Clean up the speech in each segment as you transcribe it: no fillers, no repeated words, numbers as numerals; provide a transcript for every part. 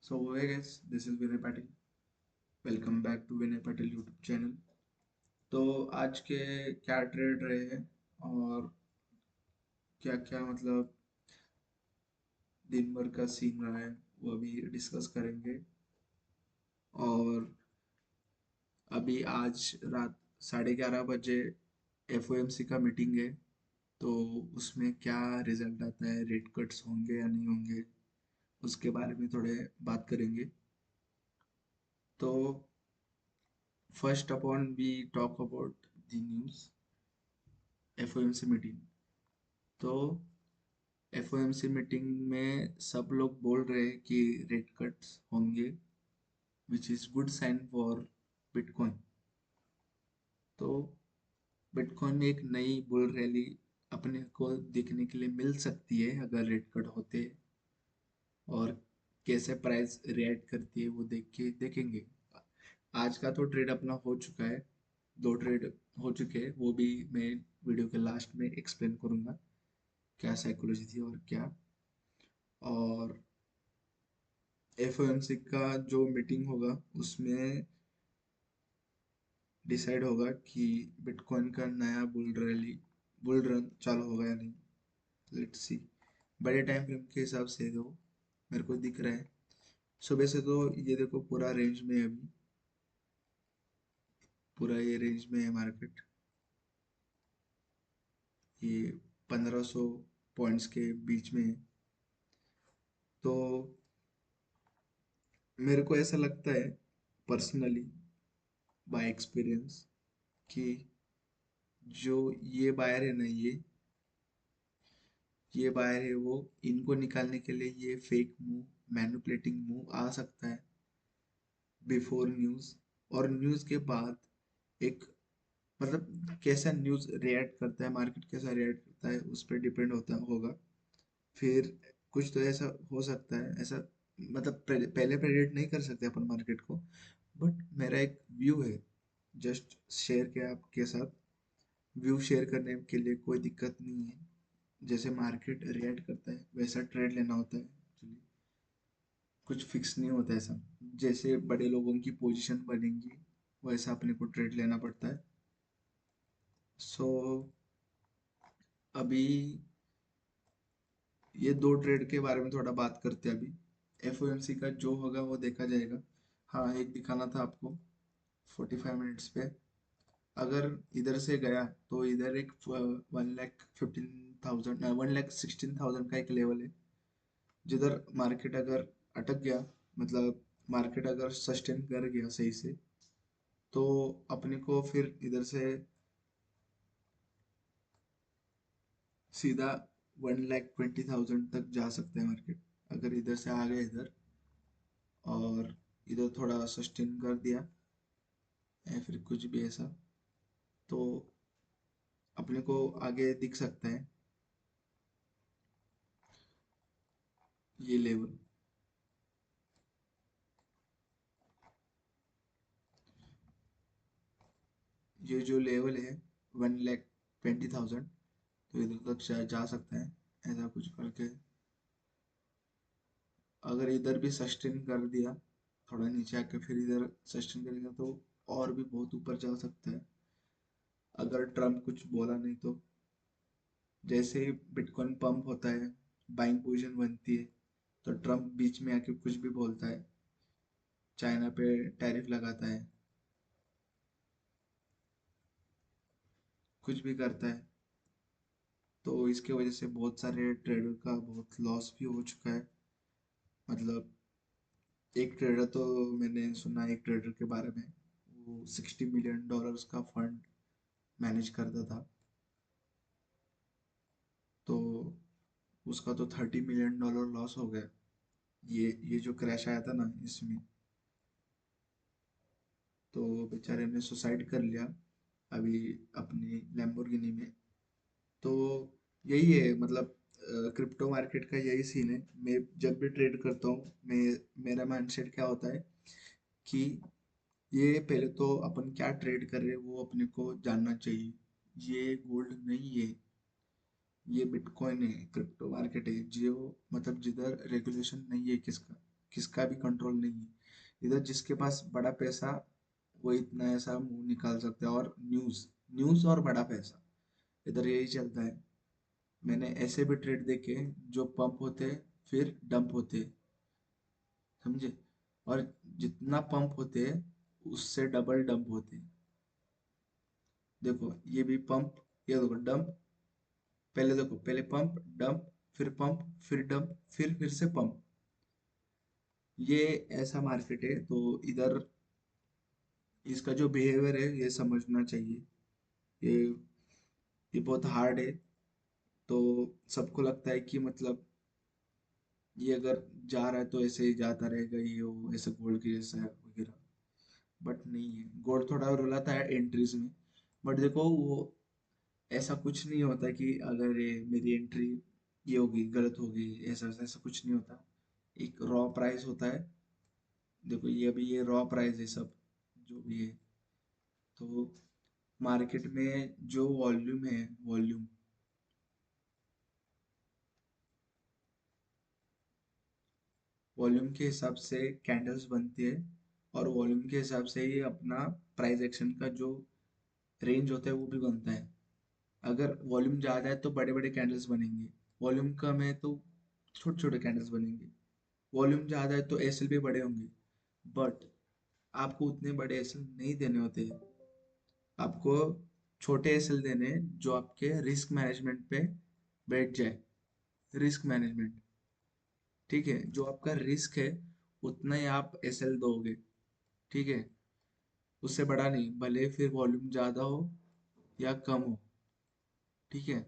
So hey guys, this is Vinay Patil. Welcome back to Vinay Patel YouTube channel. तो आज के क्या ट्रेड रहे हैं और क्या क्या मतलब दिन भर का सीन रहा है वो अभी डिस्कस करेंगे। और अभी आज रात 11:30 बजे एफओएमसी का मीटिंग है। तो उसमें क्या रिजल्ट आता है, रेट कट्स होंगे या नहीं होंगे, उसके बारे में थोड़े बात करेंगे। तो first upon we talk about the news FOMC meeting. तो एफओएमसी मीटिंग में सब लोग बोल रहे हैं कि रेट कट्स होंगे, which is good sign for bitcoin. तो बिटकॉइन में एक नई बुल रैली अपने को देखने के लिए मिल सकती है अगर रेट कट होते हैं। और कैसे प्राइस रिएक्ट करती है वो देखेंगे। आज का तो ट्रेड अपना हो चुका है, दो ट्रेड हो चुके हैं, वो भी मैं वीडियो के लास्ट में एक्सप्लेन करूंगा क्या साइकोलॉजी थी और क्या। और एफओएमसी का जो मीटिंग होगा उसमें डिसाइड होगा कि बिटकॉइन का नया बुल रन चालू होगा या नहीं। Let's see. बड़े टाइम फ्रेम के हिसाब से तो मेरे को दिख रहा है सुबह से तो ये देखो पूरा रेंज में है अभी, पूरा ये रेंज में है मार्केट। ये 1500 पॉइंट्स के बीच में है। तो मेरे को ऐसा लगता है पर्सनली, बाय एक्सपीरियंस, कि जो ये बायर है ना, ये बायर है वो, इनको निकालने के लिए ये फेक मूव, मैनिपुलेटिंग मूव आ सकता है बिफोर न्यूज़। और न्यूज़ के बाद एक मतलब कैसा न्यूज़ रिएक्ट करता है, मार्केट कैसा रिएक्ट करता है उस पर डिपेंड होता होगा। फिर कुछ तो ऐसा हो सकता है, ऐसा मतलब पहले प्रेडिक्ट नहीं कर सकते अपन मार्केट को। बट मेरा एक व्यू है, जस्ट शेयर किया आपके साथ। व्यू शेयर करने के लिए कोई दिक्कत नहीं है। जैसे मार्केट रिएक्ट करता है वैसा ट्रेड लेना होता है एक्चुअली। कुछ फिक्स नहीं होता ऐसा। जैसे बड़े लोगों की पोजीशन बनेंगी वैसा अपने को ट्रेड लेना पड़ता है। सो अभी ये दो ट्रेड के बारे में थोड़ा बात करते हैं अभी। एफओएमसी का जो होगा वो देखा जाएगा। हाँ, एक दिखाना था आपको 45 मिनट्स पे। अगर इधर से गया तो इधर एक 1,15,000 1,16,000 का एक लेवल है। जिधर मार्केट अगर अटक गया, मतलब मार्केट अगर सस्टेन कर गया सही से, तो अपने को फिर इधर से सीधा 1,20,000 तक जा सकते हैं मार्केट। अगर इधर से आ गए इधर और इधर थोड़ा सस्टेन कर दिया या फिर कुछ भी ऐसा, तो अपने को आगे दिख सकता है ये लेवल। ये जो लेवल है 1,20,000, तो इधर तक शायद जा सकते हैं ऐसा कुछ करके। अगर इधर भी सस्टेन कर दिया, थोड़ा नीचे आके फिर इधर सस्टेन करेगा तो और भी बहुत ऊपर जा सकता है, अगर ट्रम्प कुछ बोला नहीं तो। जैसे ही बिटकॉइन पंप होता है, बाइंग पोजीशन बनती है, तो ट्रम्प बीच में आके कुछ भी बोलता है, चाइना पे टैरिफ लगाता है, कुछ भी करता है। तो इसके वजह से बहुत सारे ट्रेडर का बहुत लॉस भी हो चुका है। मतलब एक ट्रेडर तो मैंने सुना, एक ट्रेडर के बारे में, वो $60 मिलियन का फंड मैनेज करता था। तो उसका तो $30 मिलियन लॉस हो गया। ये जो क्रैश आया था ना इसमें, तो बेचारे ने सुसाइड कर लिया अभी अपनी लैम्बोर्गिनी में। तो यही है मतलब क्रिप्टो मार्केट का यही सीन है। मैं जब भी ट्रेड करता हूँ, मैं मेरा माइंडसेट क्या होता है कि ये पहले तो अपन क्या ट्रेड कर रहे हैं वो अपने को जानना चाहिए। ये गोल्ड नहीं है, ये बिटकॉइन है, क्रिप्टो मार्केट है जो मतलब जिधर रेगुलेशन नहीं है किसका, किसका भी कंट्रोल नहीं है। इधर जिसके पास बड़ा पैसा वो इतना ऐसा मुंह निकाल सकता है। और न्यूज, न्यूज और बड़ा पैसा, इधर यही चलता है। मैंने ऐसे भी ट्रेड देखे जो पंप होते फिर डंप होते, समझे। और जितना पंप होते उससे डबल डंप होते। देखो ये भी पंप, ये देखो डंप, पहले देखो, पहले पंप डंप फिर डंप फिर से पंप। ये ऐसा मार्केट है। तो इधर इसका जो बिहेवियर है ये समझना चाहिए। ये ये बहुत हार्ड है। तो सबको लगता है कि मतलब ये अगर जा रहा है तो ऐसे ही जाता रहेगा, ये वो ऐसे गोल्ड की जैसा है वगैरह। बट नहीं है, गोल्ड थोड़ा रुलाता है एंट्रीज में। बट देखो वो ऐसा कुछ नहीं होता कि अगर ये मेरी एंट्री ये होगी गलत होगी, ऐसा ऐसा ऐसा कुछ नहीं होता। एक रॉ प्राइस होता है। देखो ये अभी ये रॉ प्राइस है सब जो भी है। तो मार्केट में जो वॉल्यूम है, वॉल्यूम, वॉल्यूम के हिसाब से कैंडल्स बनती है। और वॉल्यूम के हिसाब से ही अपना प्राइस एक्शन का जो रेंज होता है वो भी बनता है। अगर वॉल्यूम ज़्यादा है तो बड़े बड़े कैंडल्स बनेंगे, वॉल्यूम कम है तो छोटे छोटे कैंडल्स बनेंगे। वॉल्यूम ज़्यादा है तो एसएल भी बड़े होंगे। बट आपको उतने बड़े एसएल नहीं देने होते हैं। आपको छोटे एसएल देने हैं, जो आपके रिस्क मैनेजमेंट पे बैठ जाए। रिस्क मैनेजमेंट, ठीक है, जो आपका रिस्क है उतना ही आप एसएल दोगे, ठीक है। उससे बड़ा नहीं, भले फिर वॉल्यूम ज़्यादा हो या कम हो, ठीक है।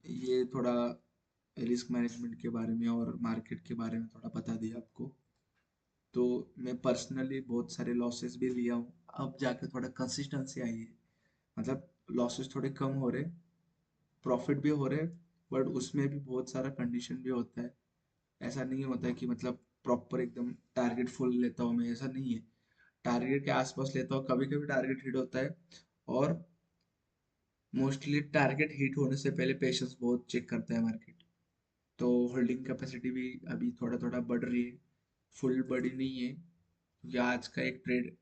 ये थोड़ा रिस्क मैनेजमेंट के बारे में और मार्केट के बारे में थोड़ा बता दिया आपको। तो मैं पर्सनली बहुत सारे लॉसेस भी लिया हूँ। अब जाके थोड़ा कंसिस्टेंसी आई है। मतलब लॉसेस थोड़े कम हो रहे, प्रॉफिट भी हो रहे, बट उसमें भी बहुत सारा कंडीशन भी होता है। ऐसा नहीं होता है कि मतलब प्रॉपर एकदम टारगेट फुल लेता हूँ मैं, ऐसा नहीं है। टारगेट के आसपास लेता हूँ, कभी कभी टारगेट हिट होता है। और मोस्टली टारगेट हिट होने से पहले पेशेंस बहुत चेक करता है मार्केट। तो होल्डिंग कैपेसिटी भी अभी थोड़ा थोड़ा बढ़ रही है, फुल बड़ी नहीं है। क्योंकि आज का एक ट्रेड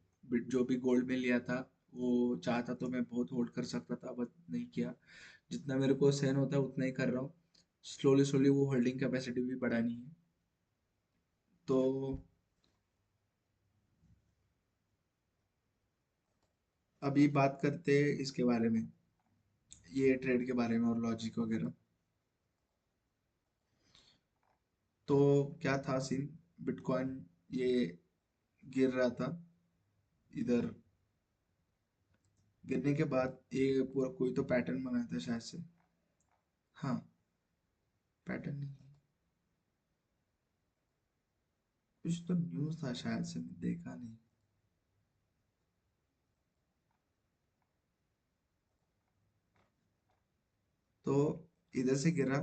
जो भी गोल्ड में लिया था, वो चाहता तो मैं बहुत होल्ड कर सकता था, बट नहीं किया। जितना मेरे को सहन होता है उतना ही कर रहा हूँ। स्लोली स्लोली वो होल्डिंग कैपेसिटी भी बढ़ानी है। तो अभी बात करते हैं इसके बारे में, ये ट्रेड के बारे में और लॉजिक वगैरह। तो क्या था सीन, बिटकॉइन ये गिर रहा था इधर। गिरने के बाद ये पूरा कोई तो पैटर्न बनाया था शायद से। हाँ, पैटर्न नहीं, कुछ तो न्यूज़ था शायद से, मैं देखा नहीं। तो इधर से गिरा,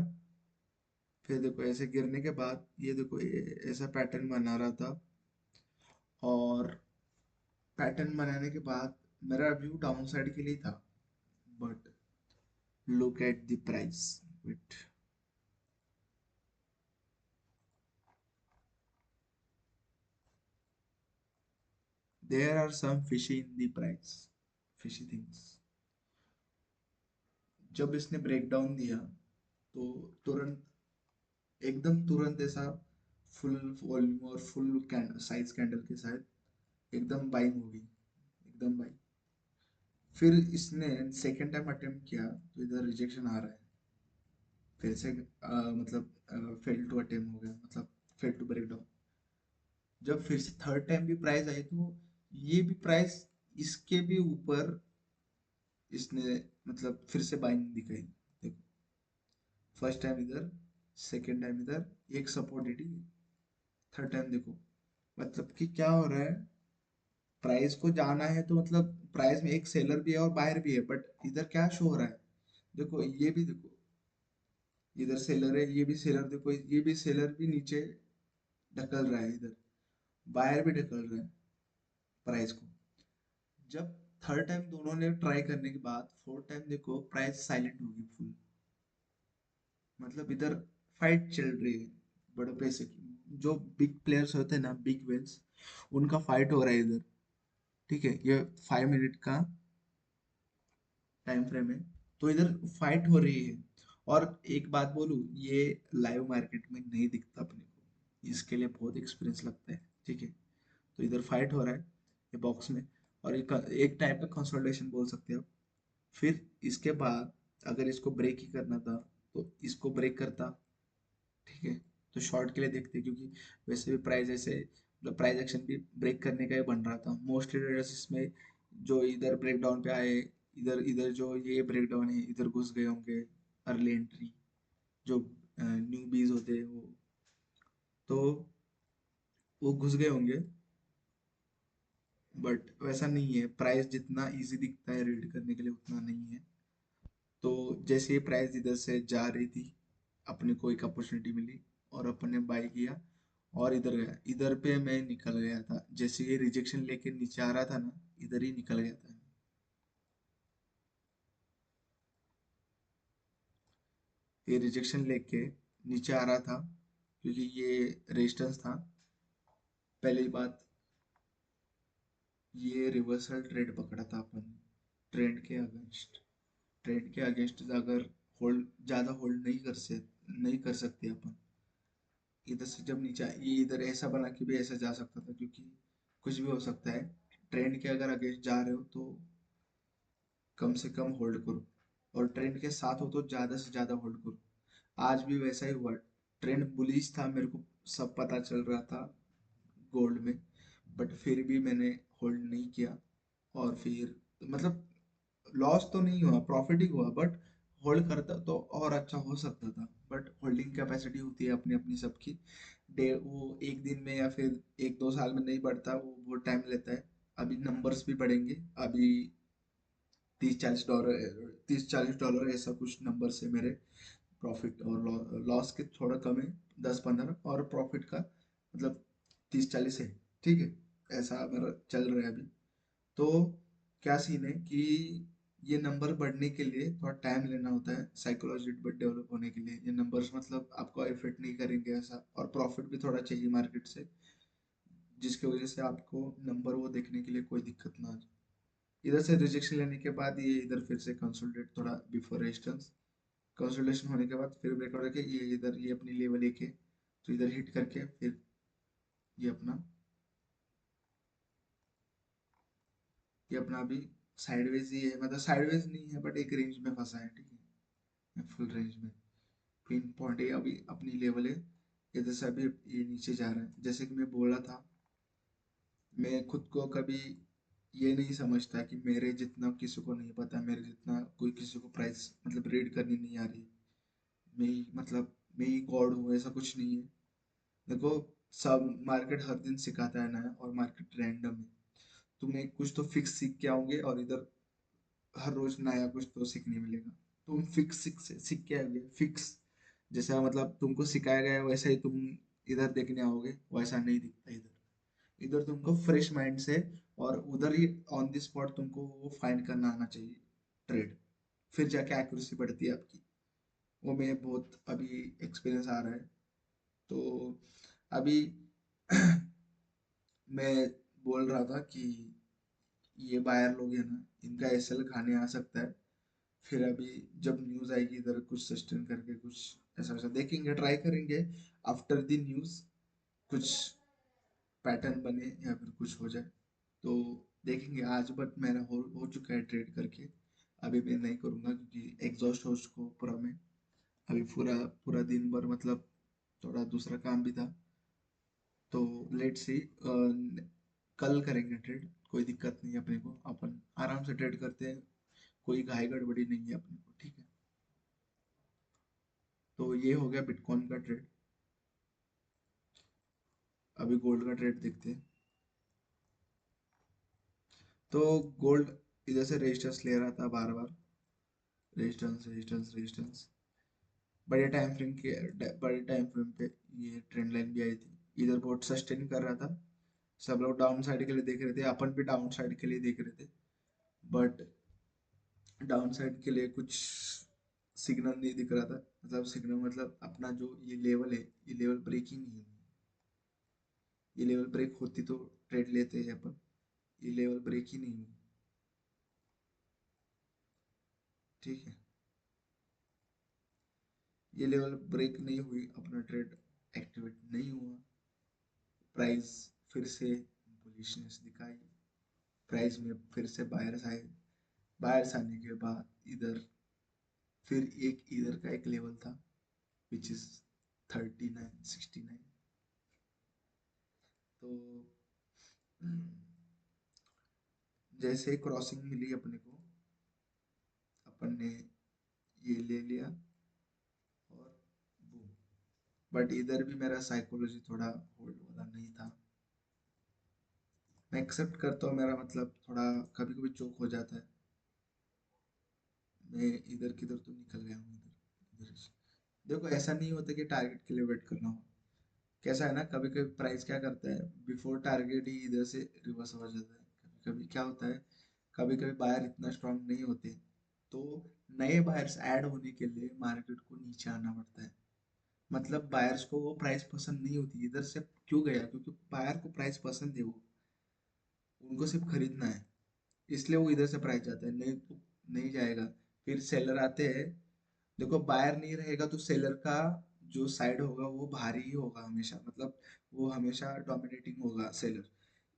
फिर देखो ऐसे गिरने के बाद ये देखो ये ऐसा पैटर्न बना रहा था। और पैटर्न बनाने के बाद मेरा व्यू डाउन साइड के लिए था। But look at the price, with, there are some fishy in the price, fishy things. जब इसने ब्रेक डाउन दिया तो तुरंत, एकदम तुरंत ऐसा फुल वॉल्यूम और फुल साइज कैंडल के साथ एकदम बाइंग हो गई, एकदम बाइंग। फिर इसने सेकेंड टाइम अटेम्प्ट किया तो इधर रिजेक्शन आ रहा है। फिर से मतलब फेल टू अटेम्प्ट हो गया, मतलब फेल टू ब्रेक डाउन। जब फिर से थर्ड टाइम भी प्राइस आई तो ये भी प्राइस इसके भी ऊपर इसने मतलब फिर से बाइंग दिखाई। देखो फर्स्ट टाइम इधर, सेकेंड टाइम इधर, एक सपोर्ट हिटी, थर्ड टाइम देखो। मतलब कि क्या हो रहा है, प्राइस को जाना है तो मतलब प्राइस में एक सेलर भी है और बायर भी है, बट इधर क्या शो हो रहा है, देखो ये भी देखो, इधर सेलर है, ये भी सेलर, देखो ये भी सेलर भी नीचे ढकल रहा है, इधर बायर भी ढकल रहा है प्राइस को। जब थर्ड टाइम दोनों ने ट्राई करने के बाद फोर्थ टाइम देखो प्राइस साइलेंट होगी फुल। मतलब इधर फाइट चल रही है बड़े पैसे की। जो बिग प्लेयर्स होते हैं ना, बिग वेल्स, उनका फाइट हो रहा है इधर। ठीक है, ये 5 मिनट का टाइम फ्रेम है। तो इधर फाइट हो रही है। और एक बात बोलूं, ये लाइव मार्केट में नहीं दिखता अपने को, इसके लिए बहुत एक्सपीरियंस लगता है। ठीक है, तो इधर फाइट हो रहा है ये बॉक्स में। और एक टाइप का कंसोलिडेशन बोल सकते हो आप। फिर इसके बाद अगर इसको ब्रेक ही करना था तो इसको ब्रेक करता। ठीक है, तो शॉर्ट के लिए देखते हैं, क्योंकि वैसे भी प्राइस ऐसे मतलब प्राइस एक्शन भी ब्रेक करने का ही बन रहा था मोस्टली ट्रेडर्स इसमें। जो इधर ब्रेक डाउन पे आए, इधर इधर जो ये ब्रेक डाउन है इधर घुस गए होंगे अर्ली एंट्री, जो न्यू बीज होते हैं तो वो घुस गए होंगे। बट वैसा नहीं है, प्राइस जितना इजी दिखता है रीड करने के लिए उतना नहीं है। तो जैसे ये प्राइस इधर से जा रही थी, अपने को एक अपॉर्चुनिटी मिली और अपन ने बाई किया और इधर गया। इधर पे मैं निकल गया था, जैसे ये रिजेक्शन लेके नीचे आ रहा था ना, इधर ही निकल गया था। ये रिजेक्शन लेके नीचे आ रहा था क्योंकि ये रेजिस्टेंस था। पहली बात, ये रिवर्सल ट्रेड पकड़ा था अपन, ट्रेंड के अगेंस्ट। ट्रेंड के अगेंस्ट अगर होल्ड ज़्यादा होल्ड नहीं कर सकते अपन। इधर से जब नीचे ये इधर ऐसा बना कि भी ऐसा जा सकता था, क्योंकि कुछ भी हो सकता है। ट्रेंड के अगर अगेंस्ट जा रहे हो तो कम से कम होल्ड करो, और ट्रेंड के साथ हो तो ज़्यादा से ज़्यादा होल्ड करो। आज भी वैसा ही हुआ। ट्रेंड बुलिश था, मेरे को सब पता चल रहा था गोल्ड में, बट फिर भी मैंने होल्ड नहीं किया। और फिर मतलब लॉस तो नहीं हुआ, प्रॉफिट ही हुआ, बट होल्ड करता तो और अच्छा हो सकता था। बट होल्डिंग कैपेसिटी होती है अपनी अपनी सबकी। डे वो एक दिन में या फिर 1-2 साल में नहीं बढ़ता, वो बहुत टाइम लेता है। अभी नंबर्स भी बढ़ेंगे। अभी $30-40, $30-40 ऐसा कुछ नंबर से मेरे प्रॉफिट और लॉस के थोड़ा कम है, 10-15, और प्रॉफिट का मतलब 30-40 है। ठीक है, ऐसा मेरा चल रहा है अभी। तो क्या सीन है कि ये नंबर बढ़ने के लिए थोड़ा टाइम लेना होता है, साइकोलॉजी डेवलप होने के लिए। ये नंबर्स मतलब आपको इफेक्ट नहीं करेंगे ऐसा, और प्रॉफिट भी थोड़ा चाहिए मार्केट से, जिसकी वजह से आपको नंबर वो देखने के लिए कोई दिक्कत ना आ जाए। इधर से रिजेक्शन लेने के बाद ये इधर फिर से कंसोलिडेट थोड़ा बिफोर रेजिस्टेंस, कंसोलिडेशन होने के बाद फिर ब्रेकआउट करके ये इधर ये अपनी लेवल एक है, तो इधर हिट करके फिर ये अपना ये अपना अभी साइडवेज ही है, मतलब साइडवेज नहीं है बट एक रेंज में फंसा है। ठीक है, फुल रेंज में पिन पॉइंट है, अभी अपनी लेवल है। इधर से अभी ये नीचे जा रहा है, जैसे कि मैं बोला था। मैं खुद को कभी ये नहीं समझता कि मेरे जितना किसी को नहीं पता, मेरे जितना कोई किसी को प्राइस मतलब रीड करनी नहीं आ रही। मैं ही मतलब मैं ही गॉड हूँ, ऐसा कुछ नहीं है। देखो, सब मार्केट हर दिन सिखाता है ना, और मार्केट रैंडम है। तुम्हें कुछ तो फिक्स सीख के आओगे और इधर हर रोज नया कुछ तो सीखने मिलेगा। तुम फिक्स सीख के आओगे, फिक्स जैसा मतलब तुमको सिखाया गया है वैसा ही तुम इधर देखने आओगे, वैसा नहीं दिखता इधर। इधर तुमको फ्रेश माइंड से और उधर ही ऑन द स्पॉट तुमको वो फाइंड करना आना चाहिए ट्रेड, फिर जाके एक्यूरेसी बढ़ती है आपकी। वो मैं बहुत अभी एक्सपीरियंस आ रहा है। तो अभी मैं बोल रहा था कि ये बायर लोग हैं ना, इनका एसएल खाने आ सकता है। फिर अभी जब न्यूज़ आएगी इधर कुछ सस्टेन करके कुछ ऐसा वैसा देखेंगे, ट्राई करेंगे। आफ्टर द न्यूज़ कुछ पैटर्न बने या फिर कुछ हो जाए तो देखेंगे। आज बट मेरा हो चुका है ट्रेड करके। अभी मैं नहीं करूँगा क्योंकि एग्जॉस्ट हो चुका हूँ पूरा मैं। अभी पूरा पूरा दिन भर मतलब थोड़ा दूसरा काम भी था। तो लेट्स सी, कल करेंगे ट्रेड, कोई दिक्कत नहीं है अपने को, अपन आराम से ट्रेड करते हैं। कोई घाई गड़बड़ी नहीं है अपने को। ठीक है, तो ये हो गया बिटकॉइन का ट्रेड। अभी गोल्ड का ट्रेड देखते हैं। तो गोल्ड इधर से रेजिस्टेंस ले रहा था बार बार, रेजिस्टेंस रेजिस्टेंस रेजिस्टेंस। बड़े टाइम फ्रेम पे ये ट्रेंड लाइन भी आई थी, इधर बहुत सस्टेन कर रहा था। सब लोग डाउन साइड के लिए देख रहे थे, अपन भी डाउन साइड के लिए देख रहे थे। बट डाउन साइड के लिए कुछ सिग्नल नहीं दिख रहा था, मतलब सिग्नल मतलब अपना जो ये लेवल है, ये लेवल ब्रेकिंग नहीं हुई। ये लेवल ब्रेक होती तो ट्रेड लेते हैं अपन, ये लेवल ब्रेक ही नहीं हुई। ठीक है, ये लेवल ब्रेक नहीं हुई, अपना ट्रेड एक्टिवेट नहीं हुआ। प्राइस फिर से बुलिशनेस दिखाई, प्राइस में फिर से बायर्स आए। बायर्स आने के बाद इधर फिर एक इधर का एक लेवल था विच इज 3969। तो जैसे ही क्रॉसिंग मिली अपने को, अपन ने ये ले लिया और बूम। बट इधर भी मेरा साइकोलॉजी थोड़ा होल्ड वाला नहीं था। मैं एक्सेप्ट करता हूँ, मेरा मतलब थोड़ा कभी कभी चोक हो जाता है। मैं इधर किधर तो निकल गया हूँ, इधर इधर से। देखो ऐसा नहीं होता कि टारगेट के लिए वेट करना हो। कैसा है ना, कभी कभी प्राइस क्या करता है, बिफोर टारगेट ही इधर से रिवर्स हो जाता है। कभी कभी क्या होता है, कभी कभी बायर इतना स्ट्रांग नहीं होते, तो नए बायर्स ऐड होने के लिए मार्केट को नीचे आना पड़ता है। मतलब बायर्स को वो प्राइस पसंद नहीं होती, इधर से क्यों गया, क्योंकि बायर को प्राइस पसंद है, वो उनको सिर्फ खरीदना है, इसलिए वो इधर से प्राइस जाता है, नहीं तो नहीं जाएगा। फिर सेलर आते हैं। देखो बायर नहीं रहेगा तो सेलर का जो साइड होगा वो भारी ही होगा हमेशा, मतलब वो हमेशा डोमिनेटिंग होगा सेलर।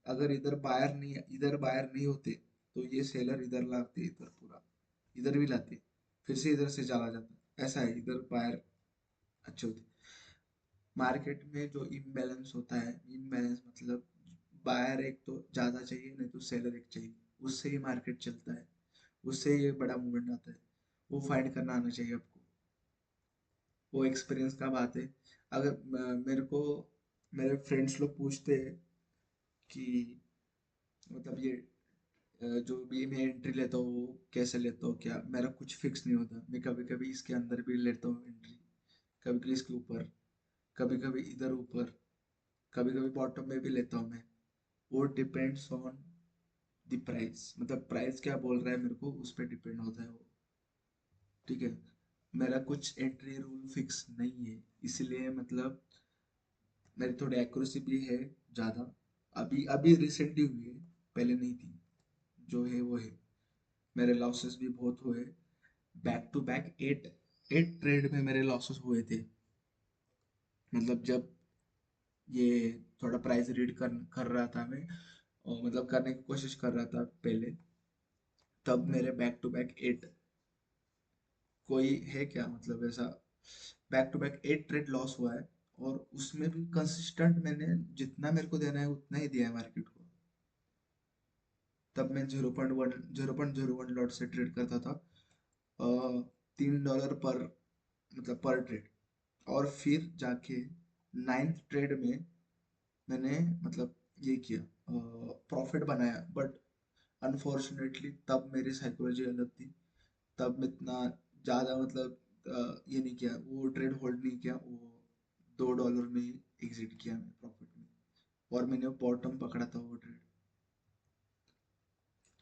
अगर इधर बायर नहीं होते तो ये सेलर इधर लाते, इधर पूरा इधर भी लाते, फिर से इधर से चला जाता। ऐसा है, इधर बायर अच्छे होते। मार्केट में जो इम्बैलेंस होता है, इम्बैलेंस मतलब बायर एक तो ज्यादा चाहिए, नहीं तो सेलर एक चाहिए, उससे ही मार्केट चलता है, उससे ये बड़ा मूवमेंट आता है। वो फाइंड करना आना चाहिए आपको। वो एक्सपीरियंस का बात है। अगर मेरे को मेरे फ्रेंड्स लोग पूछते हैं कि मतलब ये जो भी मैं एंट्री लेता हूँ वो कैसे लेता हूँ, क्या मेरा कुछ फिक्स नहीं होता, मैं कभी कभी इसके अंदर भी लेता हूँ एंट्री, कभी कभी इसके ऊपर, कभी कभी इधर ऊपर, कभी कभी बॉटम में भी लेता हूँ मैं। वो डिपेंड्स ऑन द प्राइस, मतलब प्राइस क्या बोल रहा है मेरे को उस पर डिपेंड होता है वो। ठीक है, मेरा कुछ एंट्री रूल फिक्स नहीं है, इसलिए मतलब मेरी थोड़ी एक्यूरेसी भी है ज़्यादा। अभी अभी रिसेंटली हुई है, पहले नहीं थी। जो है वो है। मेरे लॉसेस भी बहुत हुए, back to back eight eight trade में मेरे लॉसेस हुए थे। मतलब जब ये थोड़ा प्राइस रीड कर रहा था मैं, और मतलब करने की कोशिश कर रहा था पहले, तब मेरे बैक टू बैक एट, कोई है क्या मतलब ऐसा, back to back eight trade loss हुआ है। और उसमें भी कंसिस्टेंट मैंने जितना मेरे को देना है उतना ही दिया है मार्केट को। तब मैं 0.1 लॉट से ट्रेड करता था, $3 पर, मतलब पर ट्रेड। और फिर जाके नाइन्थ ट्रेड में मैंने मतलब ये किया, प्रॉफिट बनाया। बट अनफॉर्चुनेटली तब मेरी साइकोलॉजी अलग थी, तब मैं इतना ज़्यादा मतलब ये नहीं किया, वो ट्रेड होल्ड नहीं किया, वो $2 में ही एग्जिट किया मैं प्रॉफिट में। और मैंने बॉटम पकड़ा था वो ट्रेड।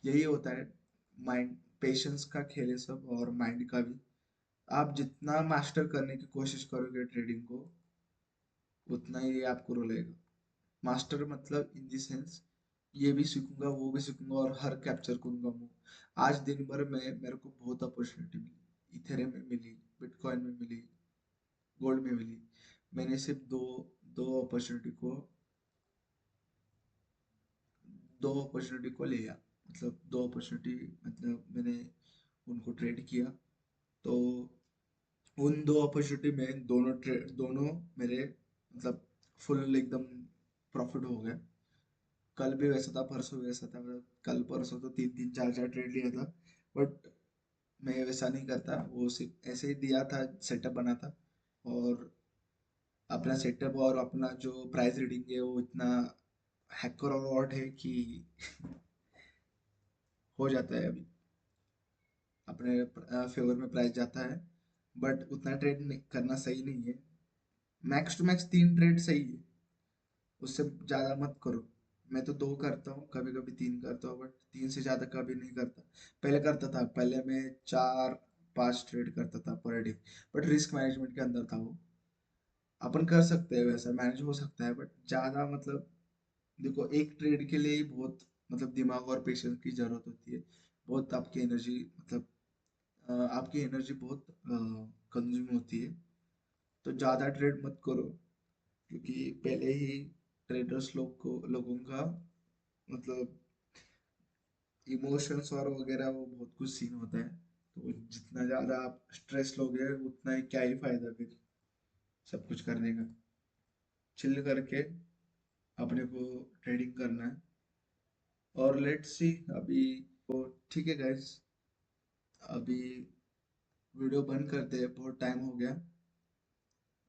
यही होता है, माइंड पेशेंस का खेल है सब, और माइंड का भी। आप जितना मास्टर करने की कोशिश करोगे ट्रेडिंग को, उतना ही आपको रुलेगा। मास्टर मतलब इन द सेंस, ये भी सीखूंगा वो भी सीखूंगा और हर कैप्चर करूंगा मैं। आज दिन भर में मेरे को बहुत अपॉर्चुनिटी मिली, इथेरियम में मिली, बिटकॉइन में मिली, गोल्ड में मिली। मैंने सिर्फ दो दो अपॉर्चुनिटी को दो अपॉर्चुनिटी को लिया, मतलब दो अपॉर्चुनिटी, मतलब मैंने उनको ट्रेड किया। तो उन दो अपॉर्चुनिटी में दोनों मेरे मतलब फुल एकदम प्रॉफिट हो गया। कल भी वैसा था, परसों भी वैसा था, मतलब कल परसों तो तीन तीन चार चार ट्रेड लिया था। बट मैं वैसा नहीं करता, वो सिर्फ ऐसे ही दिया था, सेटअप बना था। और अपना सेटअप और अपना जो प्राइस रीडिंग है वो इतना हैकर और वॉट है कि हो जाता है अभी, अपने फेवर में प्राइस जाता है। बट उतना ट्रेड करना सही नहीं है। मैक्स टू मैक्स 3 ट्रेड सही है, उससे ज़्यादा मत करो। मैं तो 2 करता हूँ, कभी कभी 3 करता हूँ, बट 3 से ज़्यादा कभी नहीं करता। पहले करता था, पहले मैं 4-5 ट्रेड करता था per day. But risk management के अंदर था वो। अपन कर सकते हैं, वैसा मैनेज हो सकता है, बट ज़्यादा मतलब देखो एक ट्रेड के लिए ही बहुत मतलब दिमाग और पेशेंस की जरूरत होती है। बहुत आपकी एनर्जी मतलब आपकी एनर्जी बहुत कंज्यूम होती है। तो ज़्यादा ट्रेड मत करो, क्योंकि पहले ही ट्रेडर्स लोगों का मतलब इमोशंस और वगैरह वो बहुत कुछ सीन होता है। तो जितना ज़्यादा आप स्ट्रेस लोगे उतना ही क्या ही फायदा फिर सब कुछ करने का। चिल करके अपने को ट्रेडिंग करना है। और लेट्स सी अभी। तो ठीक है गाइस, अभी वीडियो बंद करते हैं, बहुत टाइम हो गया।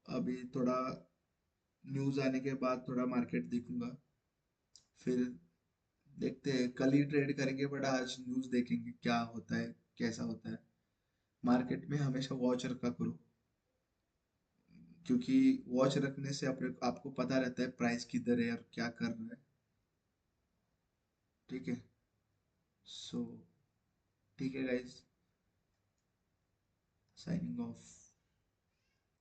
अभी थोड़ा न्यूज़ आने के बाद थोड़ा मार्केट देखूंगा, फिर देखते हैं। कल ही ट्रेड करेंगे बट आज न्यूज़ देखेंगे क्या होता है, कैसा होता है। मार्केट में हमेशा वॉच रखा करो, क्योंकि वॉच रखने से अपने आपको पता रहता है प्राइस किधर है और क्या कर रहा है। ठीक है। सो ठीक है गाइस, साइनिंग ऑफ।